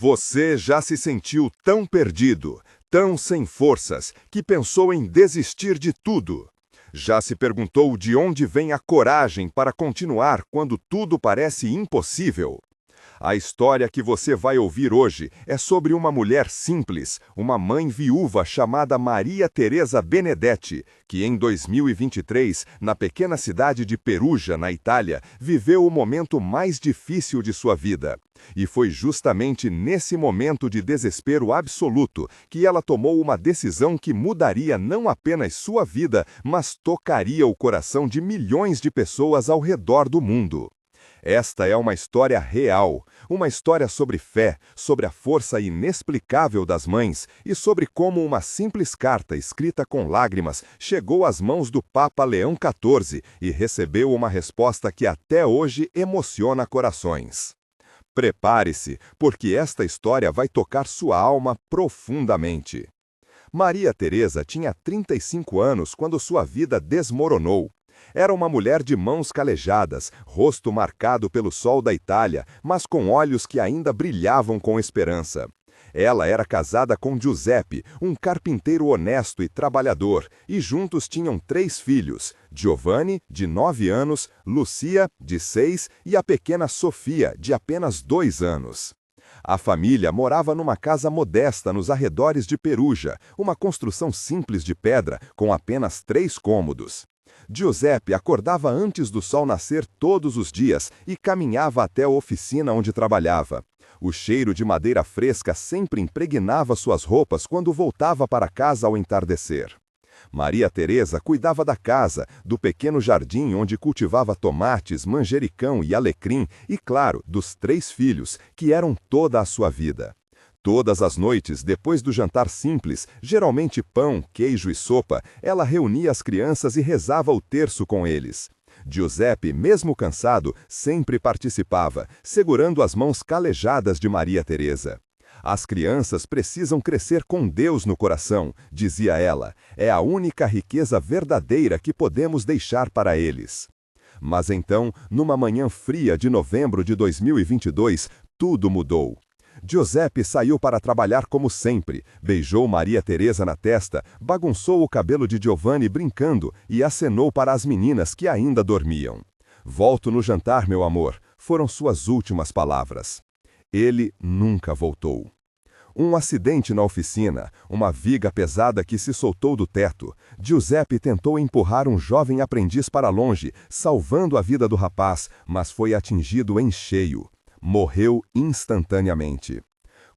Você já se sentiu tão perdido, tão sem forças, que pensou em desistir de tudo? Já se perguntou de onde vem a coragem para continuar quando tudo parece impossível? A história que você vai ouvir hoje é sobre uma mulher simples, uma mãe viúva chamada Maria Teresa Benedetti, que em 2023, na pequena cidade de Perugia, na Itália, viveu o momento mais difícil de sua vida. E foi justamente nesse momento de desespero absoluto que ela tomou uma decisão que mudaria não apenas sua vida, mas tocaria o coração de milhões de pessoas ao redor do mundo. Esta é uma história real, uma história sobre fé, sobre a força inexplicável das mães e sobre como uma simples carta escrita com lágrimas chegou às mãos do Papa Leão XIV e recebeu uma resposta que até hoje emociona corações. Prepare-se, porque esta história vai tocar sua alma profundamente. Maria Teresa tinha 35 anos quando sua vida desmoronou. Era uma mulher de mãos calejadas, rosto marcado pelo sol da Itália, mas com olhos que ainda brilhavam com esperança. Ela era casada com Giuseppe, um carpinteiro honesto e trabalhador, e juntos tinham 3 filhos, Giovanni, de 9 anos, Lucia, de 6, e a pequena Sofia, de apenas 2 anos. A família morava numa casa modesta nos arredores de Perugia, uma construção simples de pedra, com apenas 3 cômodos. Giuseppe acordava antes do sol nascer todos os dias e caminhava até a oficina onde trabalhava. O cheiro de madeira fresca sempre impregnava suas roupas quando voltava para casa ao entardecer. Maria Teresa cuidava da casa, do pequeno jardim onde cultivava tomates, manjericão e alecrim e, claro, dos 3 filhos, que eram toda a sua vida. Todas as noites, depois do jantar simples, geralmente pão, queijo e sopa, ela reunia as crianças e rezava o terço com eles. Giuseppe, mesmo cansado, sempre participava, segurando as mãos calejadas de Maria Teresa. As crianças precisam crescer com Deus no coração, dizia ela. É a única riqueza verdadeira que podemos deixar para eles. Mas então, numa manhã fria de novembro de 2022, tudo mudou. Giuseppe saiu para trabalhar como sempre, beijou Maria Teresa na testa, bagunçou o cabelo de Giovanni brincando e acenou para as meninas que ainda dormiam. "Volto no jantar, meu amor", foram suas últimas palavras. Ele nunca voltou. Um acidente na oficina, uma viga pesada que se soltou do teto. Giuseppe tentou empurrar um jovem aprendiz para longe, salvando a vida do rapaz, mas foi atingido em cheio. Morreu instantaneamente.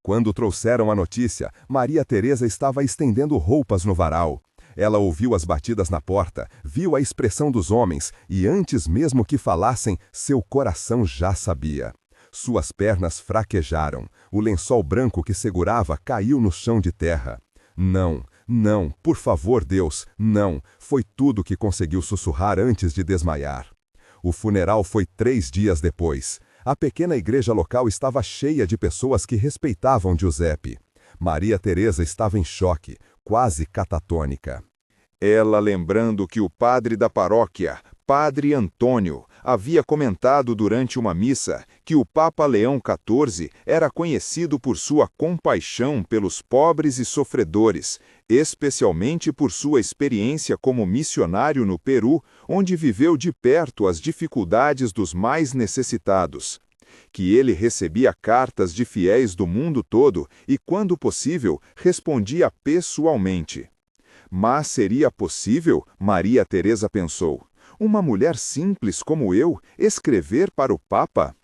Quando trouxeram a notícia, Maria Teresa estava estendendo roupas no varal. Ela ouviu as batidas na porta, viu a expressão dos homens e, antes mesmo que falassem, seu coração já sabia. Suas pernas fraquejaram. O lençol branco que segurava caiu no chão de terra. "Não, não, por favor, Deus, não", foi tudo que conseguiu sussurrar antes de desmaiar. O funeral foi 3 dias depois. A pequena igreja local estava cheia de pessoas que respeitavam Giuseppe. Maria Teresa estava em choque, quase catatônica. Ela lembrando que o padre da paróquia, Padre Antônio, havia comentado durante uma missa que o Papa Leão XIV era conhecido por sua compaixão pelos pobres e sofredores, especialmente por sua experiência como missionário no Peru, onde viveu de perto as dificuldades dos mais necessitados. Que ele recebia cartas de fiéis do mundo todo e, quando possível, respondia pessoalmente. Mas seria possível, Maria Teresa pensou, uma mulher simples como eu escrever para o Papa?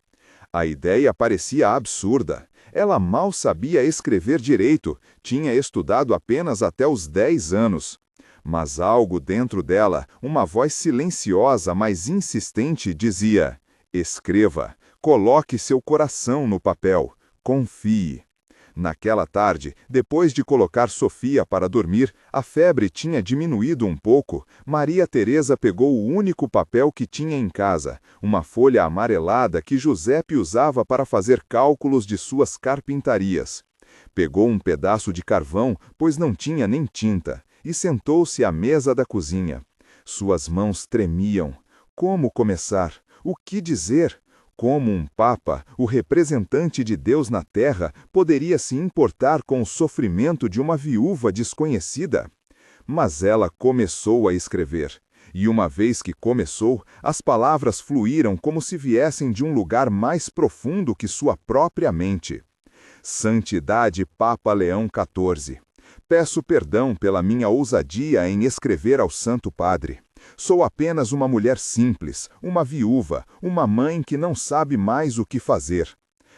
A ideia parecia absurda. Ela mal sabia escrever direito, tinha estudado apenas até os 10 anos. Mas algo dentro dela, uma voz silenciosa, mas insistente, dizia: "Escreva, coloque seu coração no papel, confie." Naquela tarde, depois de colocar Sofia para dormir, a febre tinha diminuído um pouco. Maria Teresa pegou o único papel que tinha em casa, uma folha amarelada que Giuseppe usava para fazer cálculos de suas carpintarias. Pegou um pedaço de carvão, pois não tinha nem tinta, e sentou-se à mesa da cozinha. Suas mãos tremiam. Como começar? O que dizer? Como um papa, o representante de Deus na terra, poderia se importar com o sofrimento de uma viúva desconhecida? Mas ela começou a escrever. E uma vez que começou, as palavras fluíram como se viessem de um lugar mais profundo que sua própria mente. Santidade Papa Leão XIV. Peço perdão pela minha ousadia em escrever ao Santo Padre. Sou apenas uma mulher simples, uma viúva, uma mãe que não sabe mais o que fazer.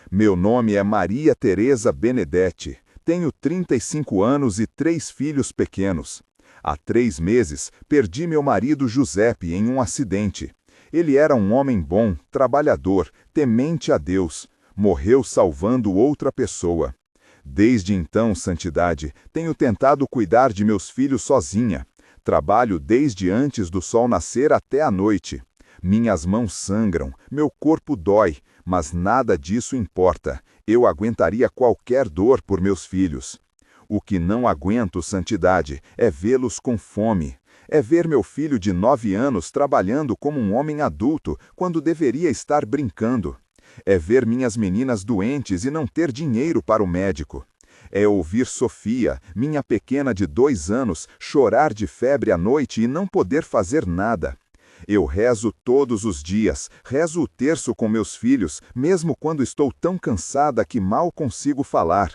Meu nome é Maria Teresa Benedetti. Tenho 35 anos e 3 filhos pequenos. Há 3 meses, perdi meu marido Giuseppe em um acidente. Ele era um homem bom, trabalhador, temente a Deus. Morreu salvando outra pessoa. Desde então, Santidade, tenho tentado cuidar de meus filhos sozinha. Trabalho desde antes do sol nascer até a noite. Minhas mãos sangram, meu corpo dói, mas nada disso importa. Eu aguentaria qualquer dor por meus filhos. O que não aguento, Santidade, é vê-los com fome. É ver meu filho de 9 anos trabalhando como um homem adulto, quando deveria estar brincando. É ver minhas meninas doentes e não ter dinheiro para o médico. É ouvir Sofia, minha pequena de 2 anos, chorar de febre à noite e não poder fazer nada. Eu rezo todos os dias, rezo o terço com meus filhos, mesmo quando estou tão cansada que mal consigo falar.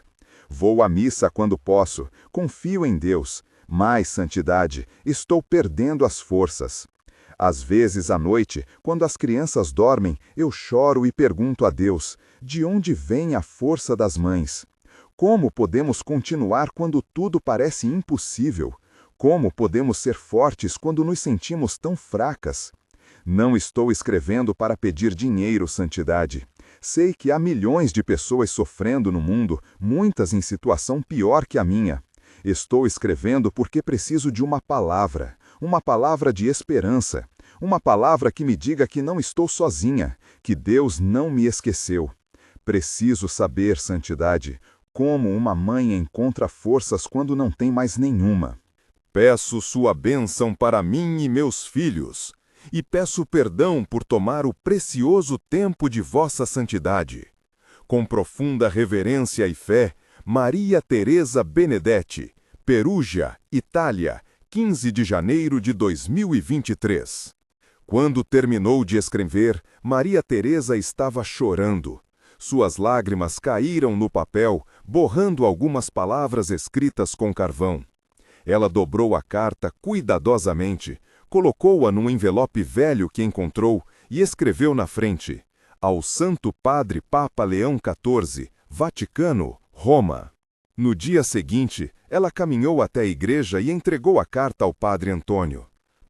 Vou à missa quando posso, confio em Deus, mas, Santidade, estou perdendo as forças. Às vezes, à noite, quando as crianças dormem, eu choro e pergunto a Deus, de onde vem a força das mães? Como podemos continuar quando tudo parece impossível? Como podemos ser fortes quando nos sentimos tão fracas? Não estou escrevendo para pedir dinheiro, Santidade. Sei que há milhões de pessoas sofrendo no mundo, muitas em situação pior que a minha. Estou escrevendo porque preciso de uma palavra de esperança, uma palavra que me diga que não estou sozinha, que Deus não me esqueceu. Preciso saber, Santidade, como uma mãe encontra forças quando não tem mais nenhuma. Peço sua bênção para mim e meus filhos, e peço perdão por tomar o precioso tempo de vossa santidade. Com profunda reverência e fé, Maria Teresa Benedetti, Perugia, Itália, 15 de janeiro de 2023. Quando terminou de escrever, Maria Teresa estava chorando. Suas lágrimas caíram no papel, borrando algumas palavras escritas com carvão. Ela dobrou a carta cuidadosamente, colocou-a num envelope velho que encontrou e escreveu na frente: ao Santo Padre Papa Leão XIV, Vaticano, Roma. No dia seguinte, ela caminhou até a igreja e entregou a carta ao Padre Antônio.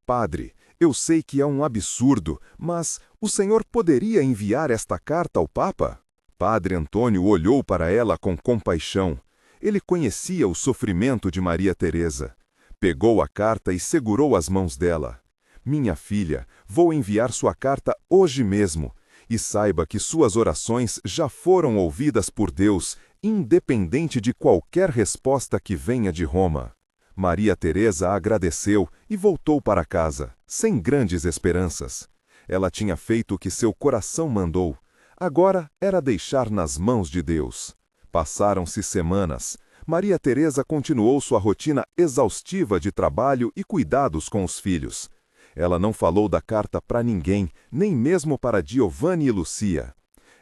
Padre, eu sei que é um absurdo, mas o senhor poderia enviar esta carta ao Papa? Padre Antônio olhou para ela com compaixão. Ele conhecia o sofrimento de Maria Teresa. Pegou a carta e segurou as mãos dela. Minha filha, vou enviar sua carta hoje mesmo. E saiba que suas orações já foram ouvidas por Deus, independente de qualquer resposta que venha de Roma. Maria Teresa agradeceu e voltou para casa, sem grandes esperanças. Ela tinha feito o que seu coração mandou. Agora era deixar nas mãos de Deus. Passaram-se semanas. Maria Teresa continuou sua rotina exaustiva de trabalho e cuidados com os filhos. Ela não falou da carta para ninguém, nem mesmo para Giovanni e Lucia.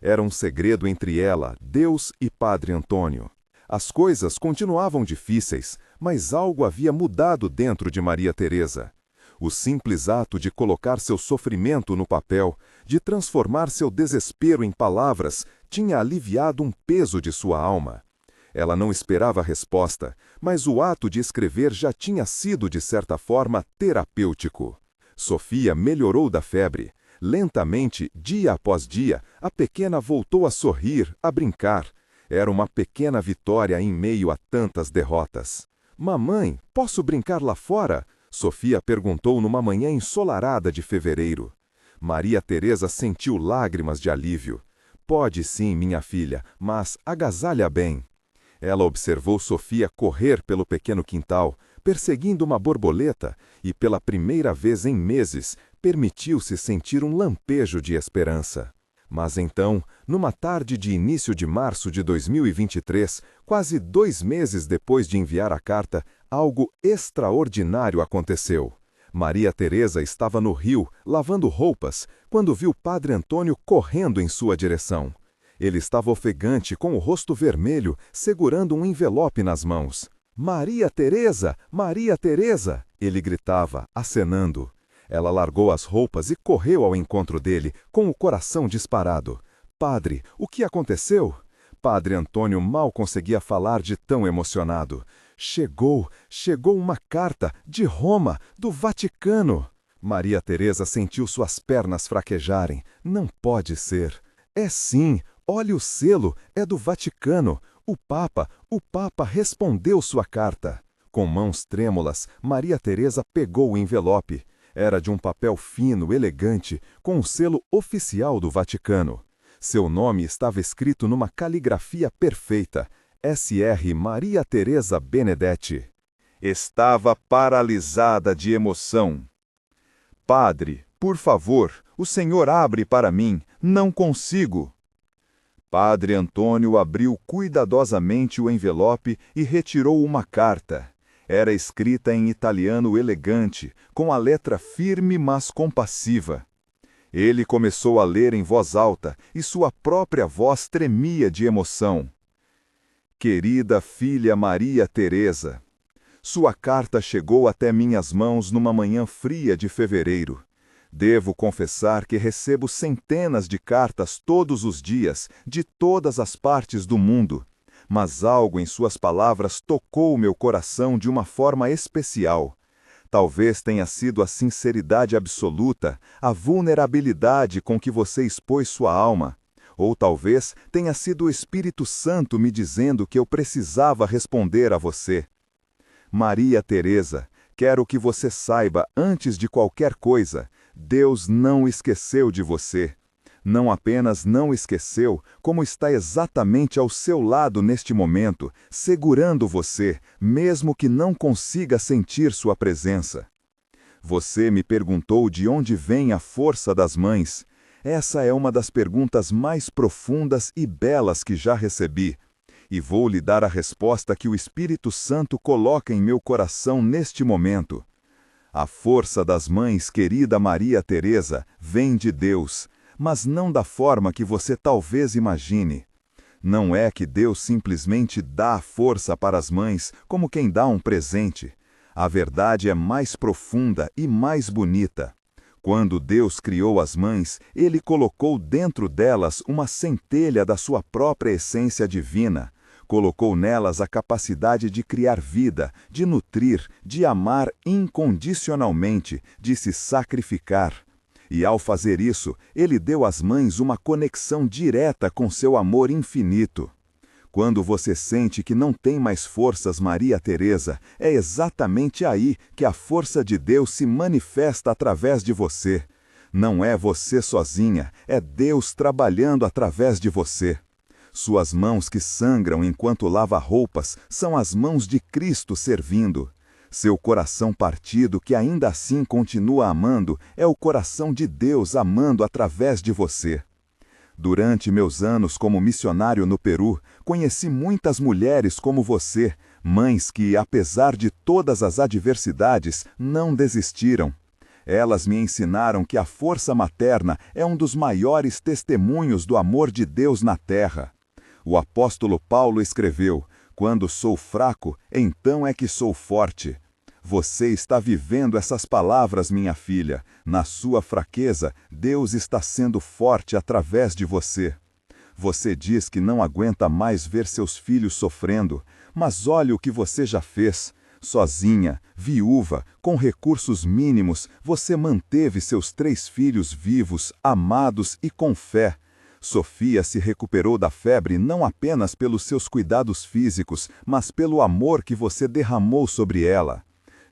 Era um segredo entre ela, Deus e Padre Antônio. As coisas continuavam difíceis, mas algo havia mudado dentro de Maria Teresa. O simples ato de colocar seu sofrimento no papel, de transformar seu desespero em palavras, tinha aliviado um peso de sua alma. Ela não esperava a resposta, mas o ato de escrever já tinha sido, de certa forma, terapêutico. Sofia melhorou da febre. Lentamente, dia após dia, a pequena voltou a sorrir, a brincar. Era uma pequena vitória em meio a tantas derrotas. Mamãe, posso brincar lá fora? Sofia perguntou numa manhã ensolarada de fevereiro. Maria Teresa sentiu lágrimas de alívio. Pode sim, minha filha, mas agasalha bem. Ela observou Sofia correr pelo pequeno quintal, perseguindo uma borboleta, e pela primeira vez em meses, permitiu-se sentir um lampejo de esperança. Mas então, numa tarde de início de março de 2023, quase 2 meses depois de enviar a carta, algo extraordinário aconteceu. Maria Teresa estava no rio, lavando roupas, quando viu Padre Antônio correndo em sua direção. Ele estava ofegante, com o rosto vermelho, segurando um envelope nas mãos. "Maria Teresa! Maria Teresa!" ele gritava, acenando. Ela largou as roupas e correu ao encontro dele, com o coração disparado. "Padre, o que aconteceu?" Padre Antônio mal conseguia falar de tão emocionado. Chegou uma carta de Roma, do Vaticano." Maria Teresa sentiu suas pernas fraquejarem. Não pode ser. "É sim, olhe o selo, é do Vaticano. O Papa respondeu sua carta." Com mãos trêmulas, Maria Teresa pegou o envelope. Era de um papel fino, elegante, com o selo oficial do Vaticano. Seu nome estava escrito numa caligrafia perfeita. S.R. Maria Teresa Benedetti. Estava paralisada de emoção. "Padre, por favor, o senhor abre para mim. Não consigo." Padre Antônio abriu cuidadosamente o envelope e retirou uma carta. Era escrita em italiano elegante, com a letra firme mas compassiva. Ele começou a ler em voz alta e sua própria voz tremia de emoção. "Querida filha Maria Teresa, sua carta chegou até minhas mãos numa manhã fria de fevereiro. Devo confessar que recebo centenas de cartas todos os dias, de todas as partes do mundo. Mas algo em suas palavras tocou meu coração de uma forma especial. Talvez tenha sido a sinceridade absoluta, a vulnerabilidade com que você expôs sua alma. Ou talvez tenha sido o Espírito Santo me dizendo que eu precisava responder a você. Maria Teresa, quero que você saiba, antes de qualquer coisa, Deus não esqueceu de você. Não apenas não esqueceu, como está exatamente ao seu lado neste momento, segurando você, mesmo que não consiga sentir sua presença. Você me perguntou de onde vem a força das mães. Essa é uma das perguntas mais profundas e belas que já recebi. E vou lhe dar a resposta que o Espírito Santo coloca em meu coração neste momento. A força das mães, querida Maria Teresa, vem de Deus, mas não da forma que você talvez imagine. Não é que Deus simplesmente dá a força para as mães como quem dá um presente. A verdade é mais profunda e mais bonita. Quando Deus criou as mães, Ele colocou dentro delas uma centelha da sua própria essência divina. Colocou nelas a capacidade de criar vida, de nutrir, de amar incondicionalmente, de se sacrificar. E ao fazer isso, Ele deu às mães uma conexão direta com seu amor infinito. Quando você sente que não tem mais forças, Maria Teresa, é exatamente aí que a força de Deus se manifesta através de você. Não é você sozinha, é Deus trabalhando através de você. Suas mãos que sangram enquanto lava roupas são as mãos de Cristo servindo. Seu coração partido, que ainda assim continua amando, é o coração de Deus amando através de você. Durante meus anos como missionário no Peru, conheci muitas mulheres como você, mães que, apesar de todas as adversidades, não desistiram. Elas me ensinaram que a força materna é um dos maiores testemunhos do amor de Deus na terra. O apóstolo Paulo escreveu: "Quando sou fraco, então é que sou forte." Você está vivendo essas palavras, minha filha. Na sua fraqueza, Deus está sendo forte através de você. Você diz que não aguenta mais ver seus filhos sofrendo, mas olhe o que você já fez. Sozinha, viúva, com recursos mínimos, você manteve seus 3 filhos vivos, amados e com fé. Sofia se recuperou da febre não apenas pelos seus cuidados físicos, mas pelo amor que você derramou sobre ela.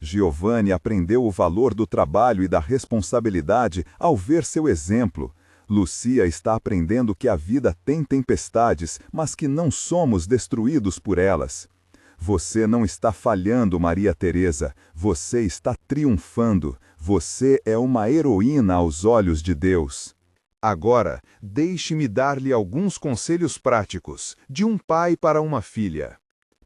Giovanni aprendeu o valor do trabalho e da responsabilidade ao ver seu exemplo. Lucia está aprendendo que a vida tem tempestades, mas que não somos destruídos por elas. Você não está falhando, Maria Teresa. Você está triunfando. Você é uma heroína aos olhos de Deus. Agora, deixe-me dar-lhe alguns conselhos práticos, de um pai para uma filha.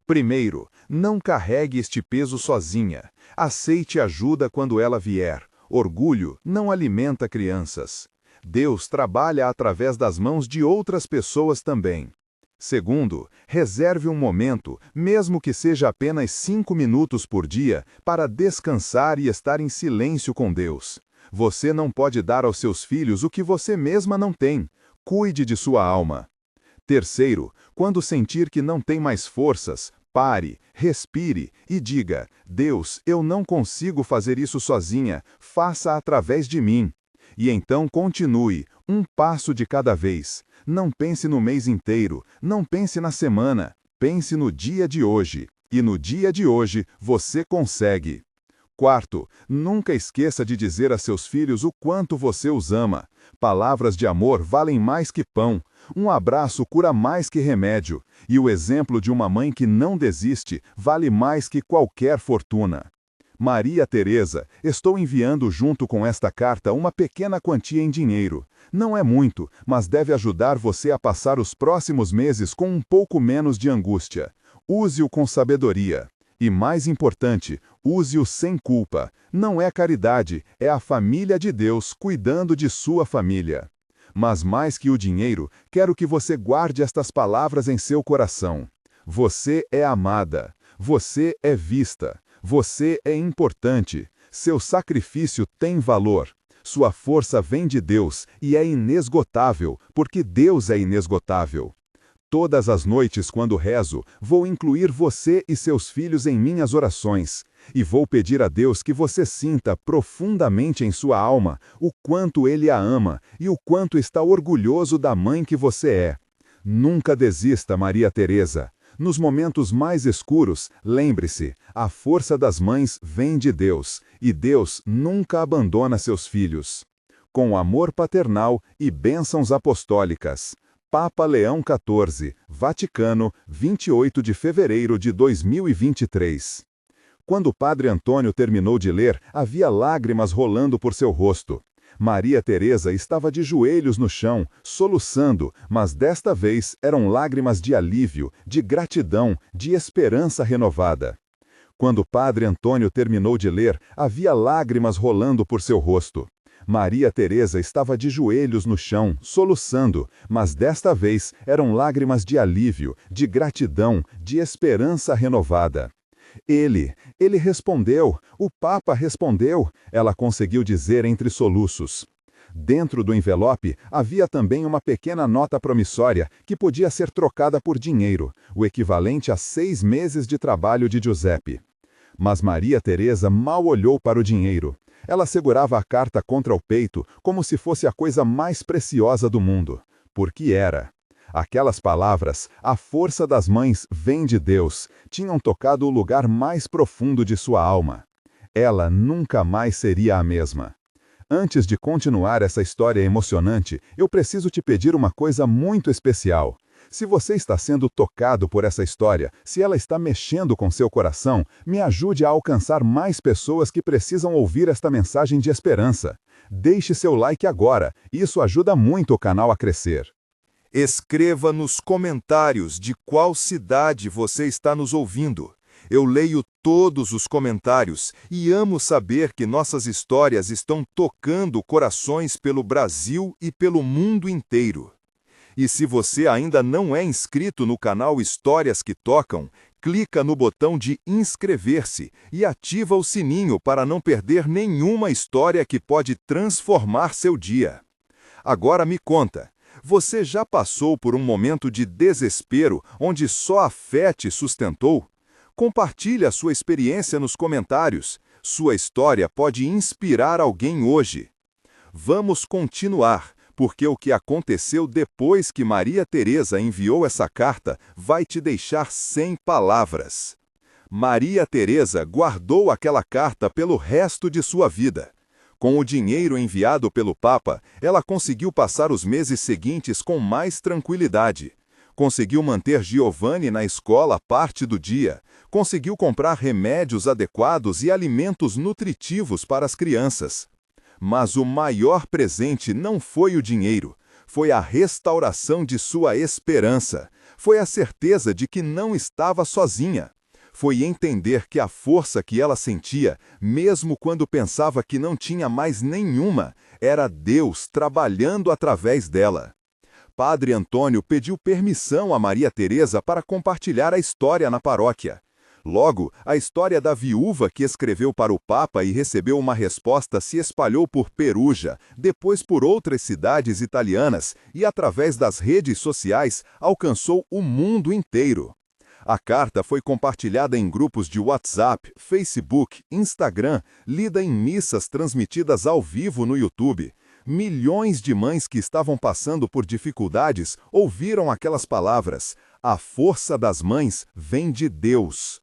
Primeiro, não carregue este peso sozinha. Aceite ajuda quando ela vier. Orgulho não alimenta crianças. Deus trabalha através das mãos de outras pessoas também. Segundo, reserve um momento, mesmo que seja apenas 5 minutos por dia, para descansar e estar em silêncio com Deus. Você não pode dar aos seus filhos o que você mesma não tem. Cuide de sua alma. Terceiro, quando sentir que não tem mais forças, pare, respire e diga: Deus, eu não consigo fazer isso sozinha, faça através de mim. E então continue, um passo de cada vez. Não pense no mês inteiro, não pense na semana, pense no dia de hoje. E no dia de hoje você consegue. Quarto, nunca esqueça de dizer a seus filhos o quanto você os ama. Palavras de amor valem mais que pão. Um abraço cura mais que remédio. E o exemplo de uma mãe que não desiste vale mais que qualquer fortuna. Maria Teresa, estou enviando junto com esta carta uma pequena quantia em dinheiro. Não é muito, mas deve ajudar você a passar os próximos meses com um pouco menos de angústia. Use-o com sabedoria. E mais importante, use-o sem culpa. Não é caridade, é a família de Deus cuidando de sua família. Mas mais que o dinheiro, quero que você guarde estas palavras em seu coração. Você é amada. Você é vista. Você é importante. Seu sacrifício tem valor. Sua força vem de Deus e é inesgotável, porque Deus é inesgotável. Todas as noites, quando rezo, vou incluir você e seus filhos em minhas orações. E vou pedir a Deus que você sinta profundamente em sua alma o quanto Ele a ama e o quanto está orgulhoso da mãe que você é. Nunca desista, Maria Teresa. Nos momentos mais escuros, lembre-se, a força das mães vem de Deus, e Deus nunca abandona seus filhos. Com amor paternal e bênçãos apostólicas. Papa Leão XIV, Vaticano, 28 de fevereiro de 2023. Quando o padre Antônio terminou de ler, havia lágrimas rolando por seu rosto. Maria Teresa estava de joelhos no chão, soluçando, mas desta vez eram lágrimas de alívio, de gratidão, de esperança renovada. Quando o padre Antônio terminou de ler, havia lágrimas rolando por seu rosto. Maria Teresa estava de joelhos no chão, soluçando, mas desta vez eram lágrimas de alívio, de gratidão, de esperança renovada. Ele respondeu, o Papa respondeu, ela conseguiu dizer entre soluços. Dentro do envelope havia também uma pequena nota promissória que podia ser trocada por dinheiro, o equivalente a 6 meses de trabalho de Giuseppe. Mas Maria Teresa mal olhou para o dinheiro. Ela segurava a carta contra o peito como se fosse a coisa mais preciosa do mundo. Porque era. Aquelas palavras, a força das mães vem de Deus, tinham tocado o lugar mais profundo de sua alma. Ela nunca mais seria a mesma. Antes de continuar essa história emocionante, eu preciso te pedir uma coisa muito especial. Se você está sendo tocado por essa história, se ela está mexendo com seu coração, me ajude a alcançar mais pessoas que precisam ouvir esta mensagem de esperança. Deixe seu like agora, isso ajuda muito o canal a crescer. Escreva nos comentários de qual cidade você está nos ouvindo. Eu leio todos os comentários e amo saber que nossas histórias estão tocando corações pelo Brasil e pelo mundo inteiro. E se você ainda não é inscrito no canal Histórias que Tocam, clica no botão de inscrever-se e ativa o sininho para não perder nenhuma história que pode transformar seu dia. Agora me conta, você já passou por um momento de desespero onde só a fé te sustentou? Compartilhe a sua experiência nos comentários. Sua história pode inspirar alguém hoje. Vamos continuar, porque o que aconteceu depois que Maria Teresa enviou essa carta vai te deixar sem palavras. Maria Teresa guardou aquela carta pelo resto de sua vida. Com o dinheiro enviado pelo Papa, ela conseguiu passar os meses seguintes com mais tranquilidade. Conseguiu manter Giovanni na escola parte do dia. Conseguiu comprar remédios adequados e alimentos nutritivos para as crianças. Mas o maior presente não foi o dinheiro, foi a restauração de sua esperança, foi a certeza de que não estava sozinha. Foi entender que a força que ela sentia, mesmo quando pensava que não tinha mais nenhuma, era Deus trabalhando através dela. Padre Antônio pediu permissão a Maria Teresa para compartilhar a história na paróquia. Logo, a história da viúva que escreveu para o Papa e recebeu uma resposta se espalhou por Perugia, depois por outras cidades italianas e, através das redes sociais, alcançou o mundo inteiro. A carta foi compartilhada em grupos de WhatsApp, Facebook, Instagram, lida em missas transmitidas ao vivo no YouTube. Milhões de mães que estavam passando por dificuldades ouviram aquelas palavras: "A força das mães vem de Deus."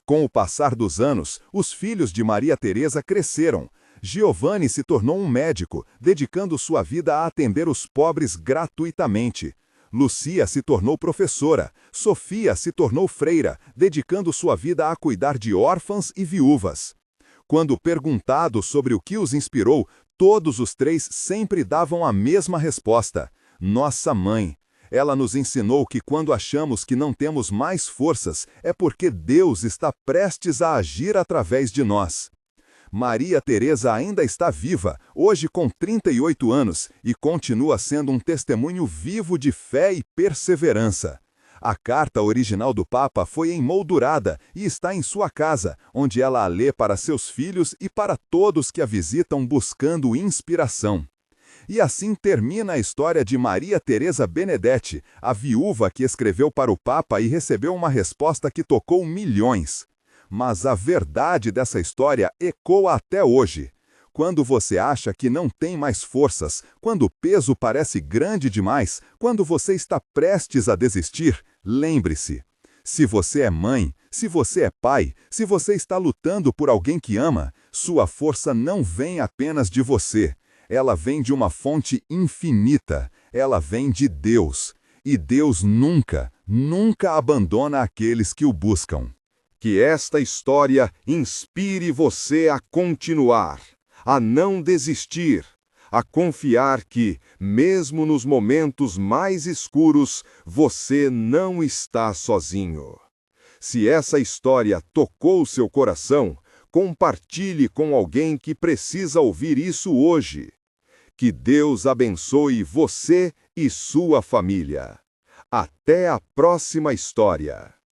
Com o passar dos anos, os filhos de Maria Teresa cresceram. Giovanni se tornou um médico, dedicando sua vida a atender os pobres gratuitamente. Lucia se tornou professora. Sofia se tornou freira, dedicando sua vida a cuidar de órfãs e viúvas. Quando perguntados sobre o que os inspirou, todos os três sempre davam a mesma resposta: nossa mãe. Ela nos ensinou que quando achamos que não temos mais forças, é porque Deus está prestes a agir através de nós. Maria Teresa ainda está viva, hoje com 38 anos, e continua sendo um testemunho vivo de fé e perseverança. A carta original do Papa foi emoldurada e está em sua casa, onde ela a lê para seus filhos e para todos que a visitam buscando inspiração. E assim termina a história de Maria Teresa Benedetti, a viúva que escreveu para o Papa e recebeu uma resposta que tocou milhões. Mas a verdade dessa história ecoa até hoje. Quando você acha que não tem mais forças, quando o peso parece grande demais, quando você está prestes a desistir, lembre-se: se você é mãe, se você é pai, se você está lutando por alguém que ama, sua força não vem apenas de você. Ela vem de uma fonte infinita, ela vem de Deus. E Deus nunca, nunca abandona aqueles que o buscam. Que esta história inspire você a continuar, a não desistir, a confiar que, mesmo nos momentos mais escuros, você não está sozinho. Se essa história tocou seu coração, compartilhe com alguém que precisa ouvir isso hoje. Que Deus abençoe você e sua família. Até a próxima história.